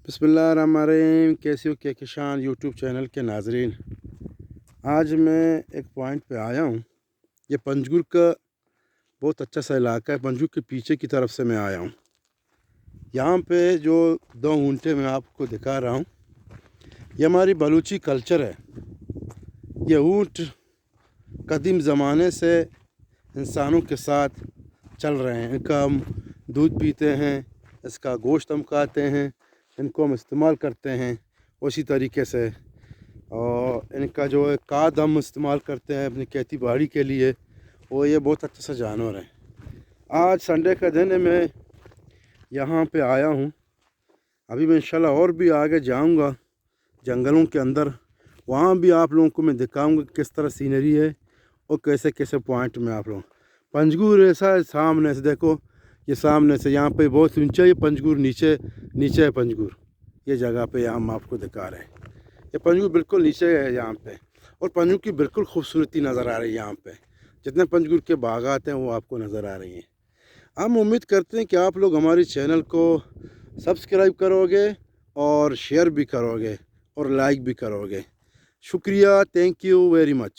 बिस्मिल्लाहिर्रहमानिर्रहीम। कैसे हो के किसान यूट्यूब चैनल के नाजरीन, आज मैं एक पॉइंट पे आया हूँ। ये पंजगुर का बहुत अच्छा सा इलाका है। पंजगुर के पीछे की तरफ से मैं आया हूँ। यहाँ पे जो 2 ऊँटें मैं आपको दिखा रहा हूँ, ये हमारी बलूची कल्चर है। ये ऊँट कदीम ज़माने से इंसानों के साथ चल रहे हैं। इनका हम दूध पीते हैं, इसका गोश्त हम खाते हैं, इनको हम इस्तेमाल करते हैं उसी तरीके से। और इनका जो है काद हम इस्तेमाल करते हैं अपनी खेती बाड़ी के लिए। और ये बहुत अच्छा सा जानवर है। आज संडे का दिन है, मैं यहाँ पे आया हूँ। अभी मैं इंशाल्लाह और भी आगे जाऊँगा जंगलों के अंदर, वहाँ भी आप लोगों को मैं दिखाऊँगा किस तरह सीनरी है और कैसे कैसे पॉइंट में आप लोग। पंजगुर ऐसा है, सामने से देखो, ये सामने से यहाँ पे बहुत ऊंचा है पंजगुर, नीचे नीचे है पंजगुर। ये जगह पे हम आपको दिखा रहे हैं। ये पंजगुर बिल्कुल नीचे है यहाँ पे, और पंजगुर की बिल्कुल खूबसूरती नज़र आ रही है। यहाँ पे जितने पंजगुर के बागात हैं वो आपको नज़र आ रही हैं। हम उम्मीद करते हैं कि आप लोग हमारे चैनल को सब्सक्राइब करोगे और शेयर भी करोगे और लाइक भी करोगे। शुक्रिया, थैंक यू वेरी मच।